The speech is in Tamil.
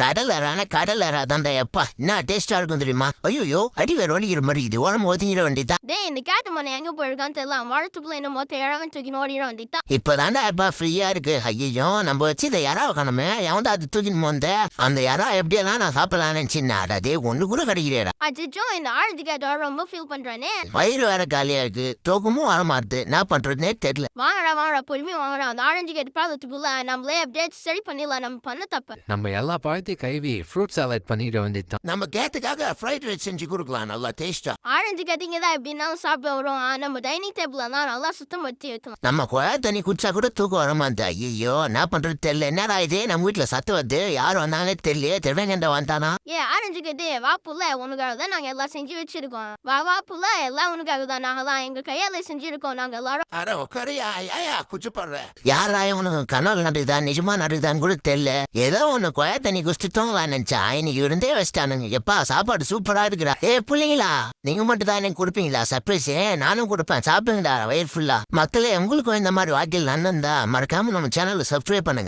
கடல் அதான்டா எப்பா என்ன டேஸ்டா இருக்கும் தெரியுமா? ஐயோ அடி வேற ஒலிக்கிற மாதிரி இது உடம்பு ஒதுங்கிட வேண்டியதான். டேய் இந்த கேட்டு மண்ணை எங்க போயிருக்கான்னு தெரியல. வாழத்துக்குள்ள என்ன மொத்தம் இழவன் தூக்கி ஓடிட வேண்டியதான். இப்பதான்டா எப்பா ஃப்ரீயா இருக்கு. ஐயோ நம்ம வச்சு இதை யாரா காணுமே எவன்டா அது தூக்கின்னு போந்த அந்த யாரா எப்படியெல்லாம் நான் சாப்பிடலான்னு நினைச்சின்னா டே ஒண்ணு கூட கிடைக்கிறேடா. அச்சோ இந்த ஆழத்து கேட்ட ரொம்ப ஃபீல் பண்றானே. வயிறு வேற காலியா இருக்கு, தூக்கமும் வர மாட்டுது, என்ன பண்றதுன்னே தெரியல. வாங்கடா பொறுமையா வாங்கடா. அந்த ஆரஞ்சு கேட்டு பாலத்துக்குள்ள நம்மளே அப்படியே சரி பண்ணிடலாம். நம்ம பண்ண தப்பு. நம்ம எல்லா பழத்தையும் கைவி ஃப்ரூட் சாலட் பண்ணிட வேண்டியதுதான். நம்ம கேட்டுக்காக ஃப்ரைட் ரைஸ் செஞ்சு கொடுக்கலாம் நல்லா டேஸ்டா. ஆரஞ்சு கேட்டீங்க தான் எப்படின்னாலும் சாப்பிட வரும். நம்ம டைனிங் டேபிள்ல தான் நல்லா சுத்தம் படுத்தி வைக்கலாம். நம்ம குழா தண்ணி குடிச்சா கூட தூக்கம் வர மாட்டா. ஐயோ என்ன பண்றது தெரியல. என்னடா இது நம்ம வீட்டுல சத்து வருது, யாரும் வந்தாலே தெரியல. திருவேங்கண்ட வந்தானா? ஆரஞ்சு கேட்டு வா புள்ள உனக்காக தான் நாங்க எல்லாம் செஞ்சு வச்சிருக்கோம். வா புள்ள எல்லாம் உனக்காக தான். நாங்கெல்லாம் எங்க கையால செஞ்சிருக்கோம். நாங்க எல்லாரும் அட உட்காரியா குச்சி போடுற யாராயும் உனக்கு கனவு நடக்குதா நிஜமா நடக்குதான்னு கூட தெரியல. ஏதோ ஒண்ணு குழா தண்ணி குடிச்சுட்டோம் நினைச்சா இன்னைக்கு இருந்தே வச்சிட்டானுங்க. எப்பா சாப்பாடு சூப்பரா இருக்குடா. பிள்ளைங்களா நீங்க மட்டும் தான் எனக்கு கொடுப்பீங்களா சர்ப்ரைஸ்? நானும் கொடுப்பேன், சாப்பிடுங்கடா வயிறு ஃபுல்லா. மக்களே உங்களுக்கும் இந்த மாதிரி வாழ்க்கையில் நன்னந்தா மறக்காம நம்ம சேனலை சப்ஸ்கிரைப் பண்ணுங்க.